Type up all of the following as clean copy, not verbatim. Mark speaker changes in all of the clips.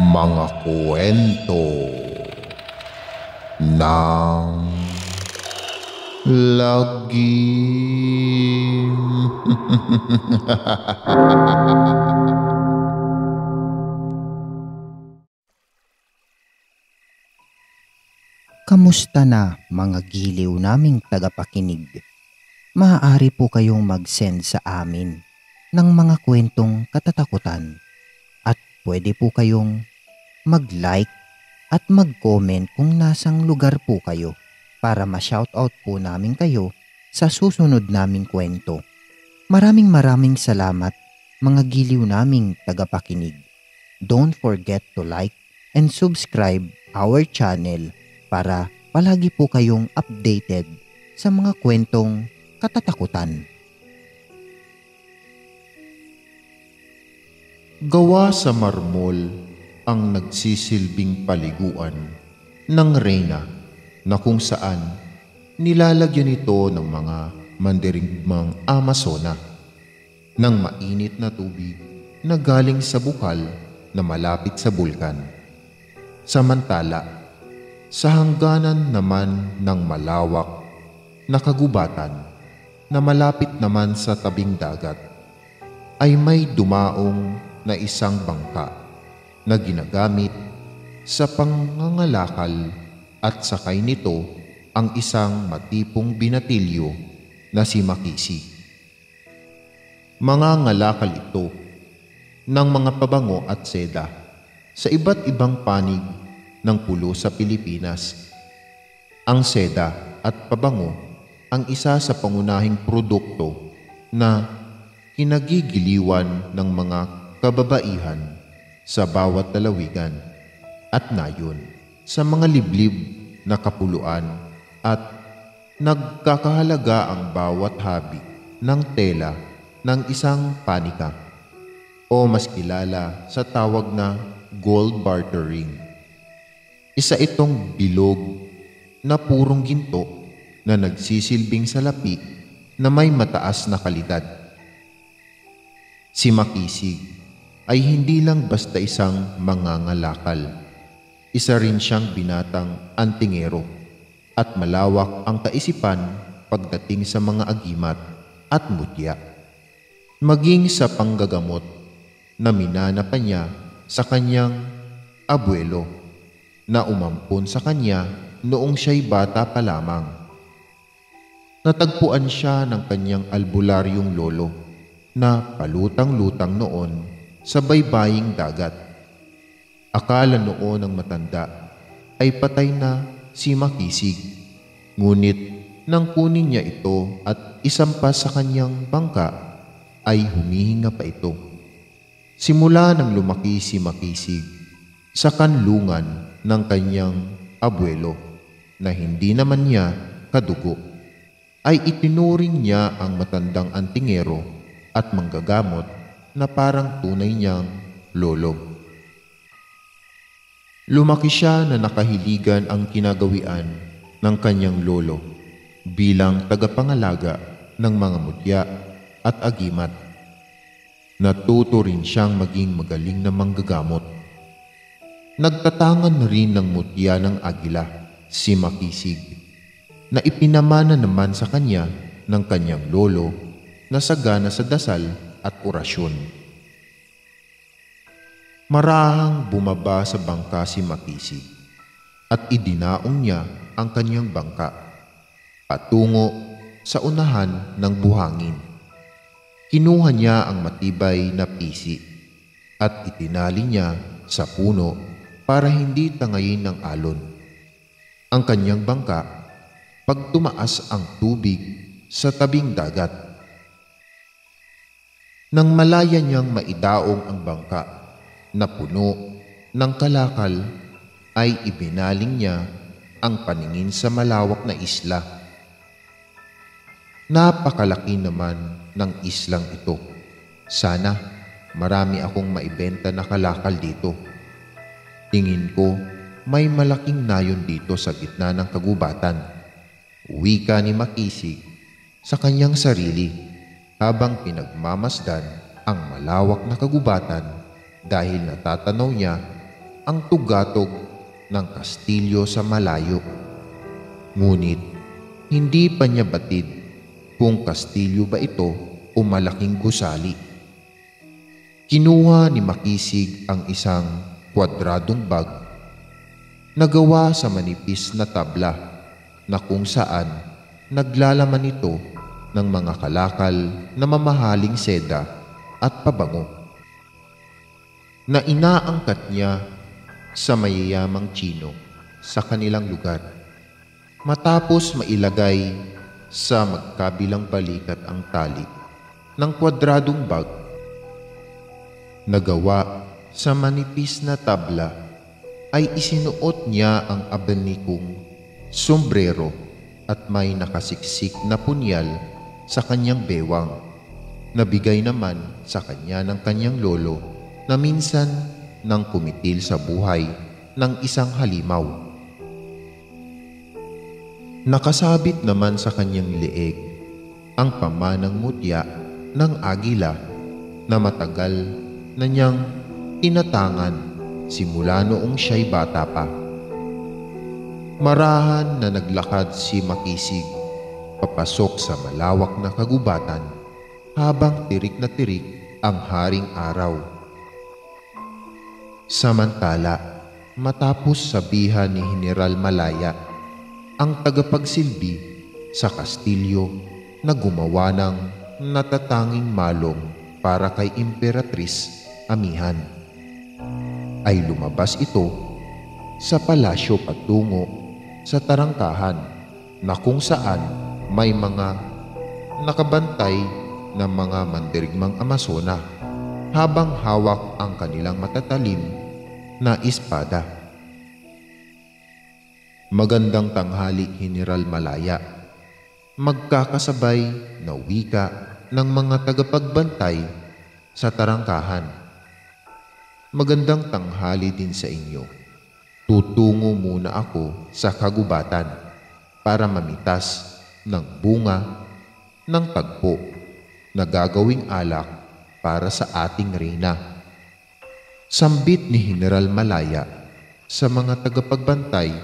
Speaker 1: Mga kwento ng lagim.
Speaker 2: Kamusta na mga giliw naming tagapakinig? Maaari po kayong mag-send sa amin ng mga kwentong katatakutan at pwede po kayong mag-like at mag-comment kung nasang lugar po kayo para ma-shoutout po namin kayo sa susunod naming kwento. Maraming salamat mga giliw naming tagapakinig. Don't forget to like and subscribe our channel para palagi po kayong updated sa mga kwentong katatakutan.
Speaker 1: Gawa sa marmol ang nagsisilbing paliguan ng reyna na kung saan nilalagyan ito ng mga mandirigmang Amazona ng mainit na tubig na galing sa bukal na malapit sa bulkan. Samantala, sa hangganan naman ng malawak na kagubatan na malapit naman sa tabing dagat ay may dumaong na isang bangka na ginagamit sa pangangalakal at sakay nito ang isang matipong binatilyo na si Makisi. Mangangalakal ito ng mga pabango at seda sa iba't ibang panig ng pulo sa Pilipinas. Ang seda at pabango ang isa sa pangunahing produkto na kinagigiliwan ng mga kababaihan sa bawat lalawigan at nayon sa mga liblib na kapuluan at nagkakahalaga ang bawat habit ng tela ng isang panika o mas kilala sa tawag na gold bartering. Isa itong bilog na purong ginto na nagsisilbing salapi na may mataas na kalidad. Si Makisig ay hindi lang basta isang mangangalakal. Isa rin siyang binatang antingero at malawak ang kaisipan pagdating sa mga agimat at mutya. Maging sa panggagamot na minana pa niya sa kanyang abuelo na umampon sa kanya noong siya'y bata pa lamang. Natagpuan siya ng kanyang albularyong lolo na palutang-lutang noon sa baybaying dagat. Akala noon ng matanda ay patay na si Makisig, ngunit nang kunin niya ito at isampas sa kanyang bangka ay humihinga pa ito. Simula nang lumaki si Makisig sa kanlungan ng kanyang abuelo na hindi naman niya kadugo, ay itinuring niya ang matandang antingero at manggagamot na parang tunay niyang lolo. Lumaki siya na nakahiligan ang kinagawian ng kanyang lolo bilang tagapangalaga ng mga mutya at agimat. Natuto rin siyang maging magaling na manggagamot. Nagtatangan rin ng mutya ng agila si Makisig na ipinamana naman sa kanya ng kanyang lolo na sagana sa dasal at orasyon. Marahang bumaba sa bangka si Makisig at idinaong niya ang kanyang bangka patungo sa unahan ng buhangin. Kinuha niya ang matibay na pisi at itinali niya sa puno para hindi tangayin ng alon ang kanyang bangka pag tumaas ang tubig sa tabing dagat. Nang malaya niyang maidaong ang bangka na puno ng kalakal, ay ibinaling niya ang paningin sa malawak na isla. Napakalaki naman ng islang ito. Sana marami akong maibenta na kalakal dito. Tingin ko may malaking nayon dito sa gitna ng kagubatan. Wika ni Makisig sa kanyang sarili habang pinagmamasdan ang malawak na kagubatan dahil natatanaw niya ang tugatog ng kastilyo sa malayo. Ngunit hindi pa niya batid kung kastilyo ba ito o malaking gusali. Kinuha ni Makisig ang isang kwadradong bag na gawa sa manipis na tabla na kung saan naglalaman ito ng mga kalakal na mamahaling seda at pabango na inaangkat niya sa mayayamang Tsino sa kanilang lugar matapos mailagay sa magkabilang balikat ang tali ng kwadradong bag na gawa sa manipis na tabla ay isinuot niya ang abanikong sombrero at may nakasiksik na punyal sa kanyang bewang na bigay naman sa kanya ng kanyang lolo na minsan nang kumitil sa buhay ng isang halimaw. Nakasabit naman sa kanyang leeg ang pamanang mutya ng agila na matagal na niyang tinatangan simula noong siya'y bata pa. Marahan na naglakad si Makisig papasok sa malawak na kagubatan habang tirik na tirik ang haring araw. Samantala, matapos sabihan ni General Malaya ang tagapagsilbi sa kastilyo na gumawa ng natatanging malong para kay Imperatriz Amihan, ay lumabas ito sa palasyo patungo sa tarangkahan na kung saan may mga nakabantay na mga mandirigmang Amazona habang hawak ang kanilang matatalim na espada. Magandang tanghali, General Malaya. Magkakasabay na wika ng mga tagapagbantay sa tarangkahan. Magandang tanghali din sa inyo. Tutungo muna ako sa kagubatan para mamitas ng bunga ng tagpo na gagawing alak para sa ating reyna. Sambit ni General Malaya sa mga tagapagbantay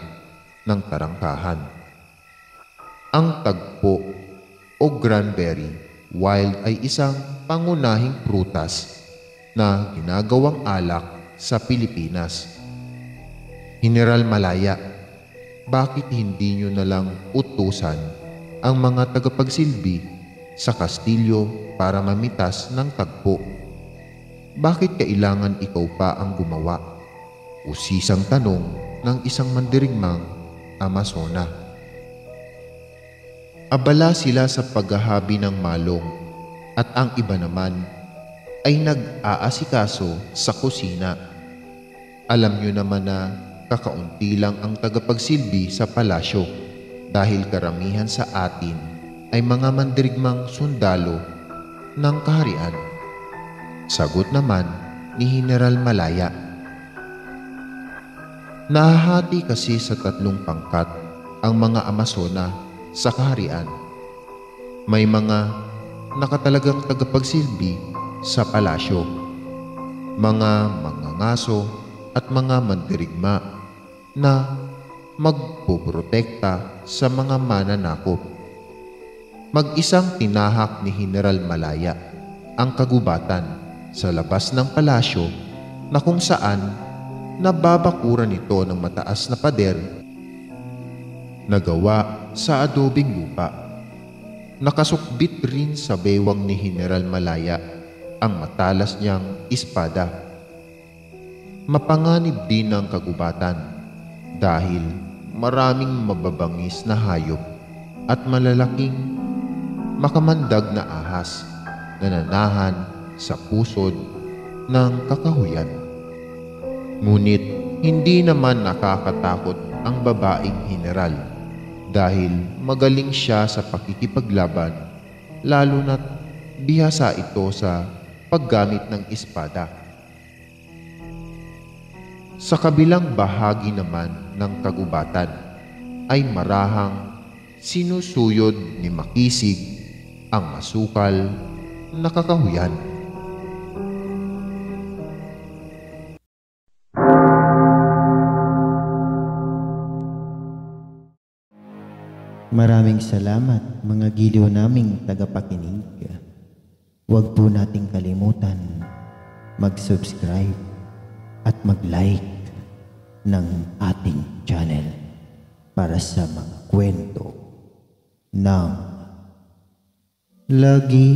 Speaker 1: ng tarangkahan. Ang tagpo o cranberry wild ay isang pangunahing prutas na ginagawang alak sa Pilipinas. General Malaya, bakit hindi nyo na lang utusan ang mga tagapagsilbi sa kastilyo para mamitas ng tagpo? Bakit kailangan ikaw pa ang gumawa? Usisang tanong ng isang mandirigmang Amazona. Abala sila sa paghahabi ng malong at ang iba naman ay nag-aasikaso sa kusina. Alam nyo naman na kakaunti lang ang tagapagsilbi sa palasyo dahil karamihan sa atin ay mga mandirigmang sundalo ng kaharian. Sagot naman ni General Malaya. Nahahati kasi sa 3 pangkat ang mga Amazona sa kaharian. May mga nakatalagang tagapagsilbi sa palasyo, mga mangangaso at mga mandirigma na magpoprotekta sa mga mananakop. Mag-isang tinahak ni General Malaya ang kagubatan sa labas ng palasyo na kung saan nababakuran ito ng mataas na pader na gawa sa adobeng lupa. Nakasukbit rin sa bewang ni General Malaya ang matalas niyang espada. Mapanganib din ang kagubatan dahil maraming mababangis na hayop at malalaking makamandag na ahas na nanahan sa pusod ng kakahuyan. Ngunit hindi naman nakakatakot ang babaeng general dahil magaling siya sa pakikipaglaban, lalo na't bihasa ito sa paggamit ng espada. Sa kabilang bahagi naman ng kagubatan ay marahang sinusuyod ni Makisig ang masukal na kakahuyan.
Speaker 2: Maraming salamat mga giliw naming tagapakinig. Huwag po nating kalimutan mag-subscribe at mag-like ng ating channel para sa mga kwento ng lagi.